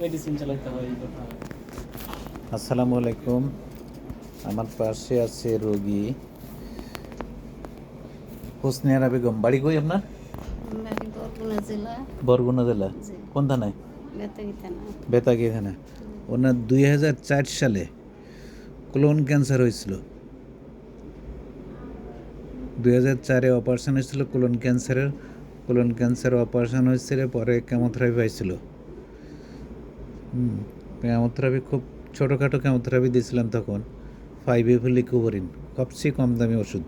Medicine চালাতে হয় এই কথা। আসসালামু আলাইকুম। আমার পাশে আছে রোগী হোসনিয়ারা বেগম। বাড়ি কই আপনার? বাড়ি বরগুনা জেলা। বরগুনা জেলা। জি। কোন থানায়? বেতাগী থানা। বেতাগী থানা। ওনার 2004 সালে কোলন ক্যান্সার হয়েছিল। 2004-এ অপারেশন হয়েছিল কোলন ক্যান্সারের অপারেশন হয়েছিল, পরে কেমোথেরাপি পাইছিল। কেমোথেরাপি খুব ছোটোখাটো কেমোথেরাপি দিয়েছিলাম তখন, 5 লিকোভরিন, সবচেয়ে কম দামি ওষুধ।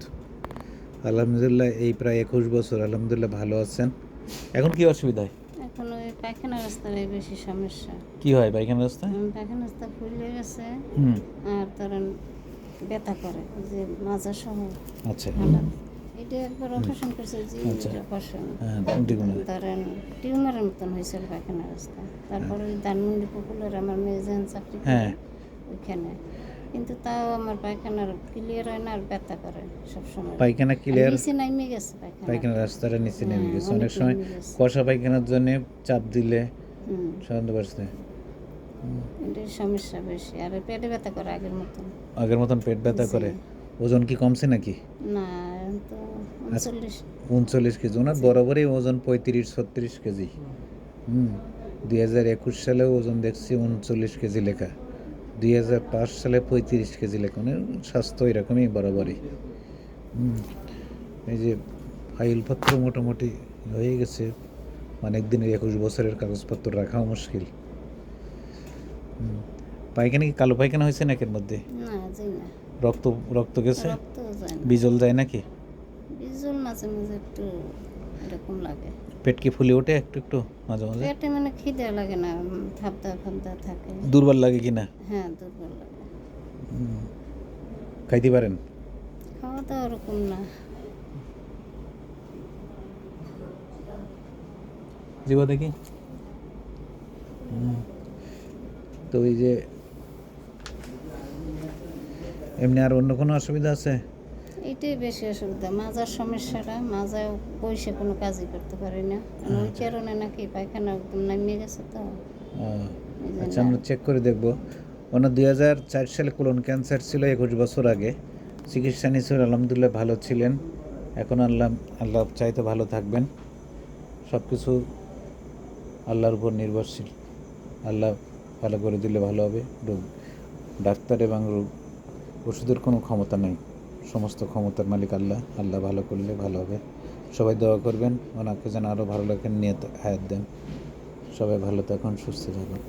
আলহামদুলিল্লাহ এই প্রায় 21 বছর আলহামদুলিল্লাহ ভালো আছেন। এখন কি অসুবিধা হয়? এখন ওই পায়খানা রাস্তার বেশি সমস্যা। কি হয় পায়খানা রাস্তায়? পায়খানা রাস্তা ফুলে গেছে হুম আর ধরেন ব্যথা করে ওই যে মাজা সহ। আচ্ছা এটা একবার অপারেশন করছে যে আচ্ছা। অপারেশন হ্যাঁ কোনটিগুলো? ধরেন টিউমারের মতন হয়েছিল পায়খানা রাস্তা। তারপরে ওই ধানমন্ডি পপুলার আমার মেয়ে যেন চাকরি হ্যাঁ। করে ওইখানে, কিন্তু তাও আমার পায়খানার ক্লিয়ার হয় না আর ব্যথা করে সবসময়। পায়খানা ক্লিয়ার? নিচে নামে গেছে পায়খানা রাস্তাটা নিচে নেমে হ্যাঁ, গেছে। অনেক অনেক সময় নেমে গেছে। কষা পায়খানার জন্য চাপ দিলে হুম, সাধারণত বাড়ছে। এটার সমস্যা বেশি আর পেটে ব্যথা করে আগের মতন। আগের মতন পেট ব্যথা জি। করে? ওজন কি কমছে নাকি? না এখন তো 39। 39 কেজি। ওনার বরাবরই ওজন 35-36 কেজি। 2021 সালেও ওজন দেখছি 39 কেজি লেখা, 2005 সালে 35 কেজি লেখা। মানে স্বাস্থ্য এরকমই বরাবরই। এই যে ফাইলপত্র মোটামুটি হয়ে গেছে, অনেক দিনের 21 বছরের কাগজপত্র রাখাও মুশকিল। পায়খানা কি কালো পায়খানা হয়েছে নাকের মধ্যে? না যাই না, রক্ত রক্ত গেছে? রক্ত যায় না, বিজল যায় নাকি? বিজল মাঝে মাঝে একটু এরকম লাগে। পেট কি ফুলে ওঠে একটু একটু মাঝে মাঝে? পেটে মানে খিদে লাগে না, ভাবদা ভাবদা থাকে। দুর্বল লাগে কি না? হ্যাঁ দুর্বল লাগে। খাইতে পারেন? খাওয়া দাওয়া ওরকম না। জীব দেখি। তো এই যে এমনি আর অন্য কোনো অসুবিধা আছে? এইটাই বেশি অসুবিধা, মাজার সমস্যাটা। মাজা পয়সা কোনো কাজই করতে পারি না, ওই কারণে নাকি পায়খানা একদম নামিয়ে গেছে তো। এই জন্য। আচ্ছা আমরা চেক করে দেখব। ওনার 2004 সালে কোলন ক্যান্সার ছিল, 21 বছর আগে। চিকিৎসা নিয়েছিল, আলহামদুলিল্লাহ ভালো ছিলেন। এখন আল্লাহ চাইতে ভালো থাকবেন। সব কিছু আল্লাহর উপর নির্ভরশীল। আল্লাহ ভালো করে দিলে ভালো হবে। ডাক্তার এবং ওষুধের কোনো ক্ষমতা নেই, সমস্ত ক্ষমতার মালিক আল্লাহ। আল্লাহ ভালো করলে ভালো হবে। সবাই দোয়া করবেন ওনাকে যেন আরও ভালো লাগে, নিয়ে হায়াত দেন। সবাই ভালো থাকুন, সুস্থ থাকুন।